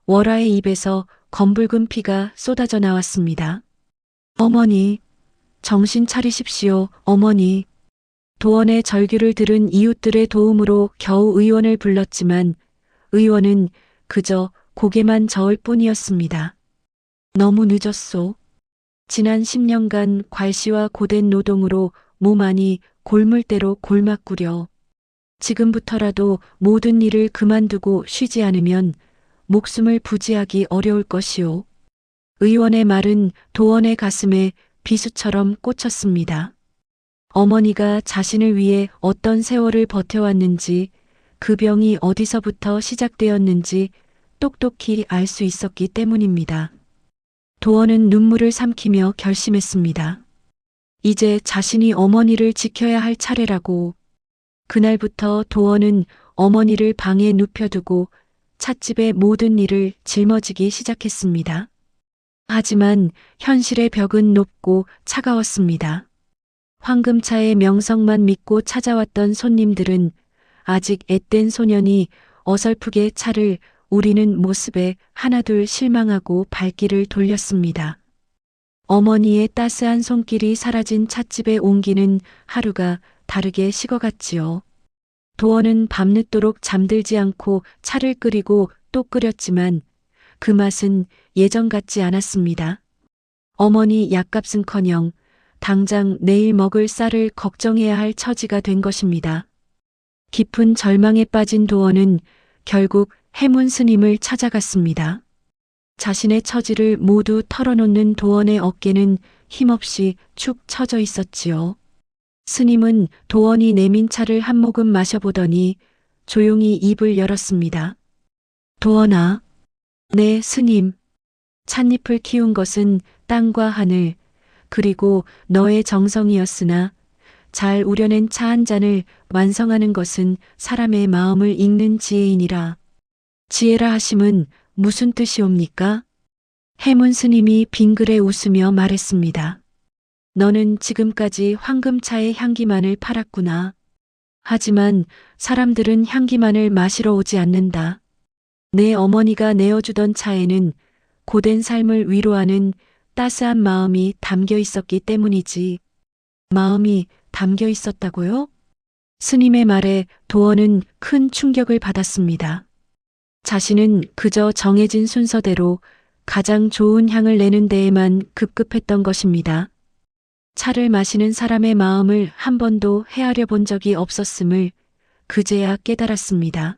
월아의 입에서 검붉은 피가 쏟아져 나왔습니다. 어머니, 정신 차리십시오, 어머니. 도원의 절규를 들은 이웃들의 도움으로 겨우 의원을 불렀지만 의원은 그저 고개만 저을 뿐이었습니다. 너무 늦었소. 지난 10년간 괄시와 고된 노동으로 몸 안이 골물대로 골막구려. 지금부터라도 모든 일을 그만두고 쉬지 않으면 목숨을 부지하기 어려울 것이오. 의원의 말은 도원의 가슴에 비수처럼 꽂혔습니다. 어머니가 자신을 위해 어떤 세월을 버텨왔는지, 그 병이 어디서부터 시작되었는지 똑똑히 알 수 있었기 때문입니다. 도원은 눈물을 삼키며 결심했습니다. 이제 자신이 어머니를 지켜야 할 차례라고. 그날부터 도원은 어머니를 방에 눕혀두고 찻집의 모든 일을 짊어지기 시작했습니다. 하지만 현실의 벽은 높고 차가웠습니다. 황금차의 명성만 믿고 찾아왔던 손님들은 아직 앳된 소년이 어설프게 차를 우리는 모습에 하나둘 실망하고 발길을 돌렸습니다. 어머니의 따스한 손길이 사라진 찻집의 온기는 하루가 다르게 식어갔지요. 도원은 밤늦도록 잠들지 않고 차를 끓이고 또 끓였지만 그 맛은 예전 같지 않았습니다. 어머니 약값은커녕 당장 내일 먹을 쌀을 걱정해야 할 처지가 된 것입니다. 깊은 절망에 빠진 도원은 결국 해문 스님을 찾아갔습니다. 자신의 처지를 모두 털어놓는 도원의 어깨는 힘없이 축 처져 있었지요. 스님은 도원이 내민 차를 한 모금 마셔보더니 조용히 입을 열었습니다. 도원아, 네 스님. 찻잎을 키운 것은 땅과 하늘, 그리고 너의 정성이었으나 잘 우려낸 차 한 잔을 완성하는 것은 사람의 마음을 읽는 지혜이니라. 지혜라 하심은 무슨 뜻이옵니까? 해문 스님이 빙그레 웃으며 말했습니다. 너는 지금까지 황금차의 향기만을 팔았구나. 하지만 사람들은 향기만을 마시러 오지 않는다. 내 어머니가 내어주던 차에는 고된 삶을 위로하는 따스한 마음이 담겨 있었기 때문이지. 마음이 담겨 있었다고요? 스님의 말에 도원은 큰 충격을 받았습니다. 자신은 그저 정해진 순서대로 가장 좋은 향을 내는 데에만 급급했던 것입니다. 차를 마시는 사람의 마음을 한 번도 헤아려 본 적이 없었음을 그제야 깨달았습니다.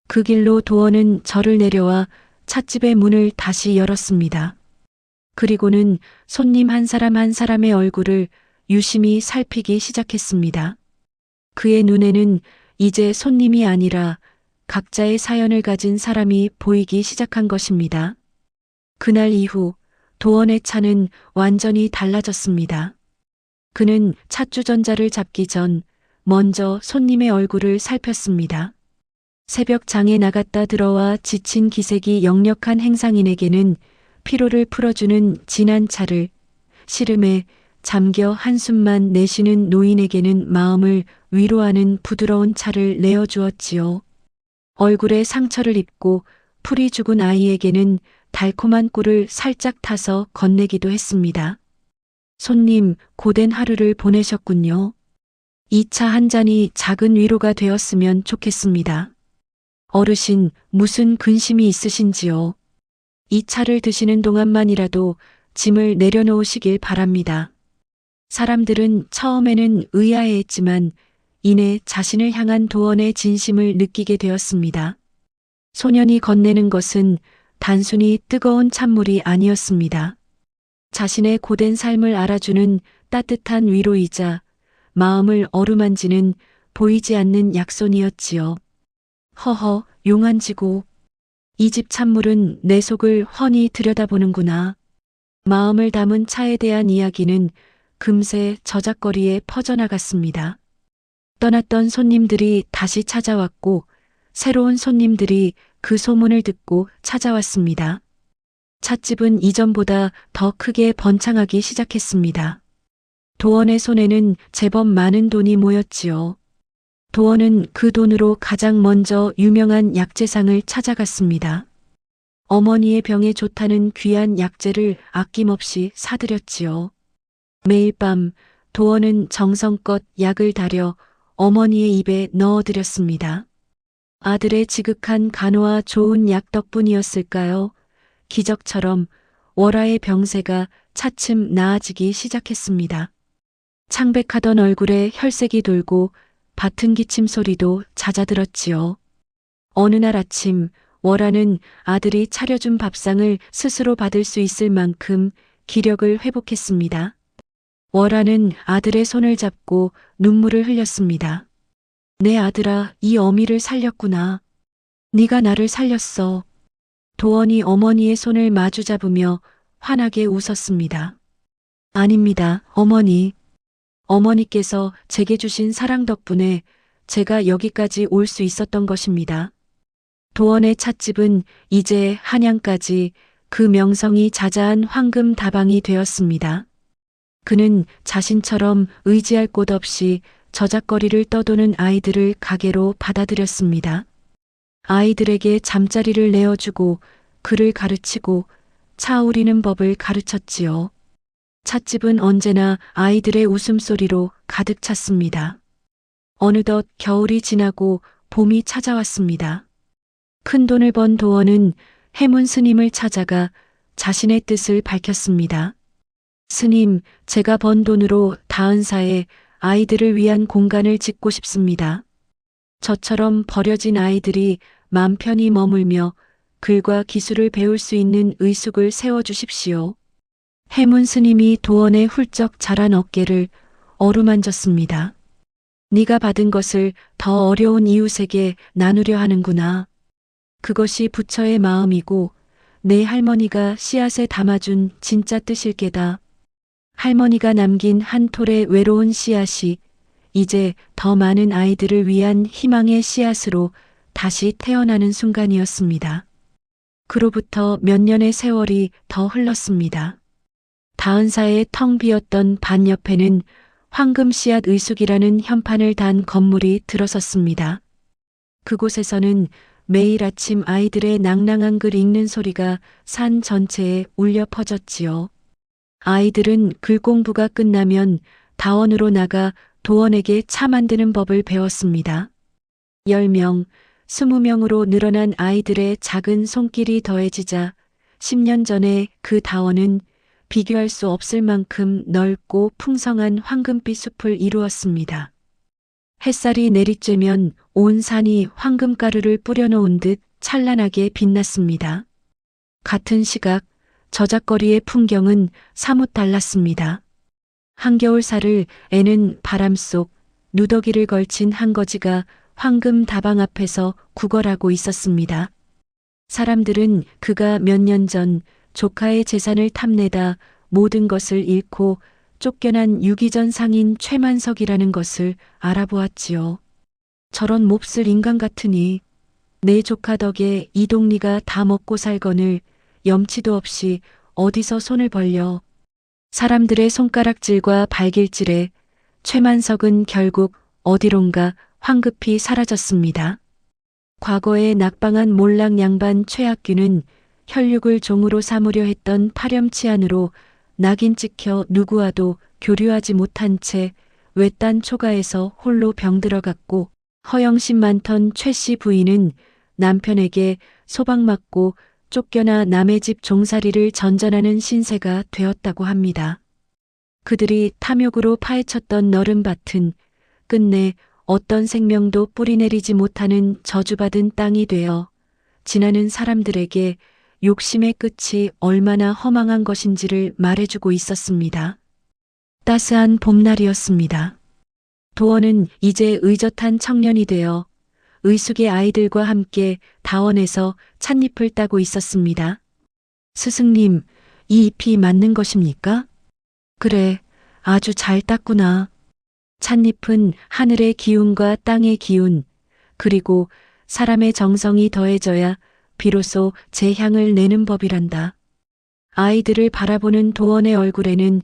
그 길로 도원은 절을 내려와 찻집의 문을 다시 열었습니다. 그리고는 손님 한 사람 한 사람의 얼굴을 유심히 살피기 시작했습니다. 그의 눈에는 이제 손님이 아니라 각자의 사연을 가진 사람이 보이기 시작한 것입니다. 그날 이후 도원의 차는 완전히 달라졌습니다. 그는 찻주전자를 잡기 전 먼저 손님의 얼굴을 살폈습니다. 새벽장에 나갔다 들어와 지친 기색이 역력한 행상인에게는 피로를 풀어주는 진한 차를, 시름에 잠겨 한숨만 내쉬는 노인에게는 마음을 위로하는 부드러운 차를 내어주었지요. 얼굴에 상처를 입고 풀이 죽은 아이에게는 달콤한 꿀을 살짝 타서 건네기도 했습니다. 손님, 고된 하루를 보내셨군요. 이 차 한 잔이 작은 위로가 되었으면 좋겠습니다. 어르신, 무슨 근심이 있으신지요? 이 차를 드시는 동안만이라도 짐을 내려놓으시길 바랍니다. 사람들은 처음에는 의아해했지만 이내 자신을 향한 도원의 진심을 느끼게 되었습니다. 소년이 건네는 것은 단순히 뜨거운 찬물이 아니었습니다. 자신의 고된 삶을 알아주는 따뜻한 위로이자 마음을 어루만지는 보이지 않는 약손이었지요. 허허, 용안지고. 이 집 찬물은 내 속을 훤히 들여다보는구나. 마음을 담은 차에 대한 이야기는 금세 저작거리에 퍼져나갔습니다. 떠났던 손님들이 다시 찾아왔고 새로운 손님들이 그 소문을 듣고 찾아왔습니다. 찻집은 이전보다 더 크게 번창하기 시작했습니다. 도원의 손에는 제법 많은 돈이 모였지요. 도원은 그 돈으로 가장 먼저 유명한 약재상을 찾아갔습니다. 어머니의 병에 좋다는 귀한 약재를 아낌없이 사들였지요. 매일 밤 도원은 정성껏 약을 다려 어머니의 입에 넣어드렸습니다. 아들의 지극한 간호와 좋은 약 덕분이었을까요? 기적처럼 월화의 병세가 차츰 나아지기 시작했습니다. 창백하던 얼굴에 혈색이 돌고 밭은 기침 소리도 잦아들었지요. 어느 날 아침 월화는 아들이 차려준 밥상을 스스로 받을 수 있을 만큼 기력을 회복했습니다. 월화는 아들의 손을 잡고 눈물을 흘렸습니다. 내 아들아, 이 어미를 살렸구나. 네가 나를 살렸어. 도원이 어머니의 손을 마주 잡으며 환하게 웃었습니다. 아닙니다, 어머니. 어머니께서 제게 주신 사랑 덕분에 제가 여기까지 올 수 있었던 것입니다. 도원의 찻집은 이제 한양까지 그 명성이 자자한 황금 다방이 되었습니다. 그는 자신처럼 의지할 곳 없이 저작거리를 떠도는 아이들을 가게로 받아들였습니다. 아이들에게 잠자리를 내어주고 글을 가르치고 차 우리는 법을 가르쳤지요. 찻집은 언제나 아이들의 웃음소리로 가득 찼습니다. 어느덧 겨울이 지나고 봄이 찾아왔습니다. 큰돈을 번 도원은 해문 스님을 찾아가 자신의 뜻을 밝혔습니다. 스님, 제가 번 돈으로 다은사에 아이들을 위한 공간을 짓고 싶습니다. 저처럼 버려진 아이들이 맘 편히 머물며 글과 기술을 배울 수 있는 의숙을 세워주십시오. 해문 스님이 도원의 훌쩍 자란 어깨를 어루만졌습니다. 네가 받은 것을 더 어려운 이웃에게 나누려 하는구나. 그것이 부처의 마음이고 내 할머니가 씨앗에 담아준 진짜 뜻일 게다. 할머니가 남긴 한 톨의 외로운 씨앗이 이제 더 많은 아이들을 위한 희망의 씨앗으로 다시 태어나는 순간이었습니다. 그로부터 몇 년의 세월이 더 흘렀습니다. 다은사의 텅 비었던 반 옆에는 황금 씨앗 의숙이라는 현판을 단 건물이 들어섰습니다. 그곳에서는 매일 아침 아이들의 낭낭한 글 읽는 소리가 산 전체에 울려 퍼졌지요. 아이들은 글 공부가 끝나면 다원으로 나가 도원에게 차 만드는 법을 배웠습니다. 10명, 20명으로 늘어난 아이들의 작은 손길이 더해지자 10년 전에 그 다원은 비교할 수 없을 만큼 넓고 풍성한 황금빛 숲을 이루었습니다. 햇살이 내리쬐면 온 산이 황금가루를 뿌려놓은 듯 찬란하게 빛났습니다. 같은 시각 저작거리의 풍경은 사뭇 달랐습니다. 한겨울살을 애는 바람 속 누더기를 걸친 한 거지가 황금 다방 앞에서 구걸하고 있었습니다. 사람들은 그가 몇 년 전 조카의 재산을 탐내다 모든 것을 잃고 쫓겨난 유기전 상인 최만석이라는 것을 알아보았지요. 저런 몹쓸 인간 같으니 내 조카 덕에 이 동리가 다 먹고 살거늘 염치도 없이 어디서 손을 벌려. 사람들의 손가락질과 발길질에 최만석은 결국 어디론가 황급히 사라졌습니다. 과거에 낙방한 몰락 양반 최학규는 혈육을 종으로 삼으려 했던 파렴치한으로 낙인 찍혀 누구와도 교류하지 못한 채 외딴 초가에서 홀로 병들어갔고, 허영심 많던 최 씨 부인은 남편에게 소박 맞고 쫓겨나 남의 집 종살이를 전전하는 신세가 되었다고 합니다. 그들이 탐욕으로 파헤쳤던 너른 밭은 끝내 어떤 생명도 뿌리내리지 못하는 저주받은 땅이 되어 지나는 사람들에게 욕심의 끝이 얼마나 허망한 것인지를 말해주고 있었습니다. 따스한 봄날이었습니다. 도원은 이제 의젓한 청년이 되어 의숙의 아이들과 함께 다원에서 찻잎을 따고 있었습니다. 스승님, 이 잎이 맞는 것입니까? 그래, 아주 잘 땄구나. 찻잎은 하늘의 기운과 땅의 기운, 그리고 사람의 정성이 더해져야 비로소 제 향을 내는 법이란다. 아이들을 바라보는 도원의 얼굴에는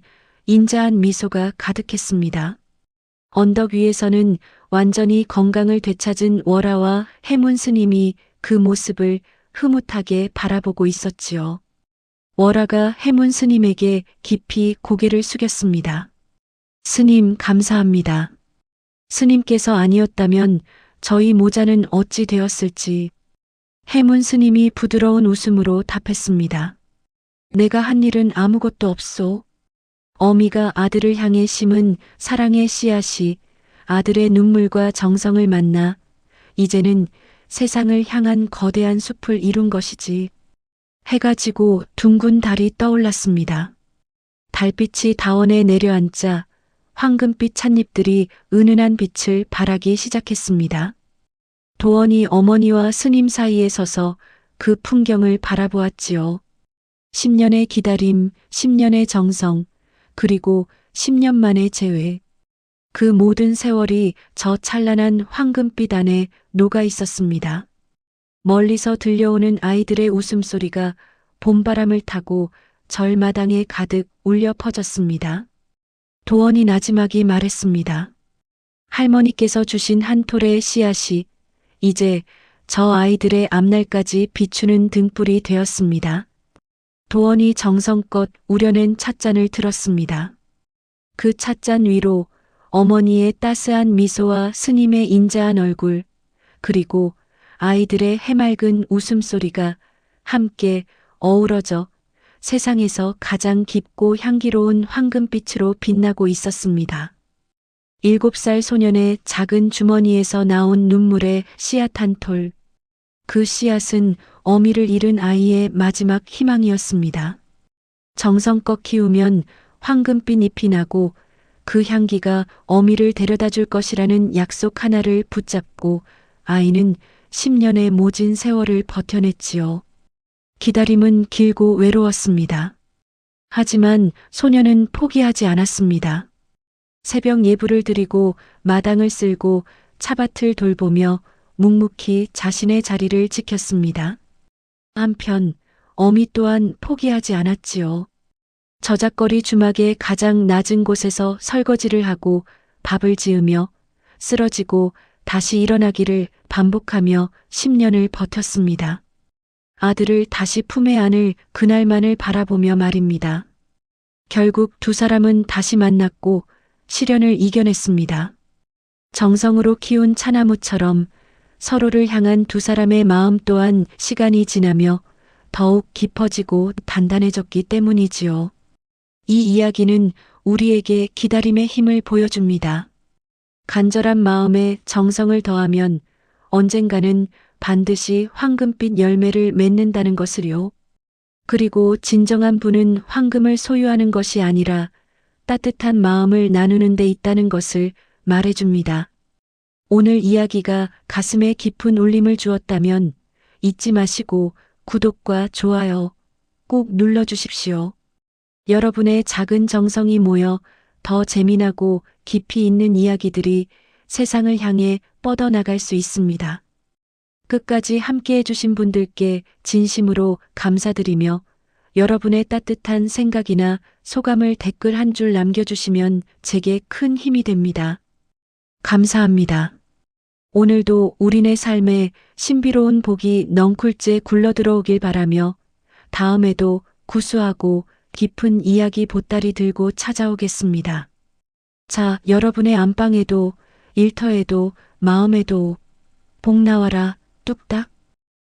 인자한 미소가 가득했습니다. 언덕 위에서는 완전히 건강을 되찾은 월아와 해문 스님이 그 모습을 흐뭇하게 바라보고 있었지요. 월아가 해문 스님에게 깊이 고개를 숙였습니다. 스님 감사합니다. 스님께서 아니었다면 저희 모자는 어찌 되었을지. 해문 스님이 부드러운 웃음으로 답했습니다. 내가 한 일은 아무것도 없소. 어미가 아들을 향해 심은 사랑의 씨앗이 아들의 눈물과 정성을 만나 이제는 세상을 향한 거대한 숲을 이룬 것이지. 해가 지고 둥근 달이 떠올랐습니다. 달빛이 다원에 내려앉자 황금빛 찻잎들이 은은한 빛을 발하기 시작했습니다. 도원이 어머니와 스님 사이에 서서 그 풍경을 바라보았지요. 10년의 기다림, 10년의 정성, 그리고 10년 만의 재회. 그 모든 세월이 저 찬란한 황금빛 안에 녹아 있었습니다. 멀리서 들려오는 아이들의 웃음소리가 봄바람을 타고 절마당에 가득 울려 퍼졌습니다. 도원이 나지막이 말했습니다. 할머니께서 주신 한 톨의 씨앗이 이제 저 아이들의 앞날까지 비추는 등불이 되었습니다. 도원이 정성껏 우려낸 찻잔을 들었습니다. 그 찻잔 위로 어머니의 따스한 미소와 스님의 인자한 얼굴, 그리고 아이들의 해맑은 웃음소리가 함께 어우러져 세상에서 가장 깊고 향기로운 황금빛으로 빛나고 있었습니다. 7살 소년의 작은 주머니에서 나온 눈물의 씨앗 한 톨. 그 씨앗은 어미를 잃은 아이의 마지막 희망이었습니다. 정성껏 키우면 황금빛 잎이 나고 그 향기가 어미를 데려다 줄 것이라는 약속 하나를 붙잡고 아이는 10년의 모진 세월을 버텨냈지요. 기다림은 길고 외로웠습니다. 하지만 소녀는 포기하지 않았습니다. 새벽 예불을 드리고 마당을 쓸고 차밭을 돌보며 묵묵히 자신의 자리를 지켰습니다. 한편 어미 또한 포기하지 않았지요. 저작거리 주막의 가장 낮은 곳에서 설거지를 하고 밥을 지으며 쓰러지고 다시 일어나기를 반복하며 10년을 버텼습니다. 아들을 다시 품에 안을 그날만을 바라보며 말입니다. 결국 두 사람은 다시 만났고 시련을 이겨냈습니다. 정성으로 키운 차나무처럼 서로를 향한 두 사람의 마음 또한 시간이 지나며 더욱 깊어지고 단단해졌기 때문이지요. 이 이야기는 우리에게 기다림의 힘을 보여줍니다. 간절한 마음에 정성을 더하면 언젠가는 반드시 황금빛 열매를 맺는다는 것을요. 그리고 진정한 부는 황금을 소유하는 것이 아니라 따뜻한 마음을 나누는 데 있다는 것을 말해줍니다. 오늘 이야기가 가슴에 깊은 울림을 주었다면 잊지 마시고 구독과 좋아요 꼭 눌러주십시오. 여러분의 작은 정성이 모여 더 재미나고 깊이 있는 이야기들이 세상을 향해 뻗어나갈 수 있습니다. 끝까지 함께 해주신 분들께 진심으로 감사드리며 여러분의 따뜻한 생각이나 소감을 댓글 한 줄 남겨주시면 제게 큰 힘이 됩니다. 감사합니다. 오늘도 우리네 삶에 신비로운 복이 넝쿨째 굴러들어오길 바라며 다음에도 구수하고 깊은 이야기 보따리 들고 찾아오겠습니다. 자, 여러분의 안방에도 일터에도 마음에도 복 나와라 뚝딱.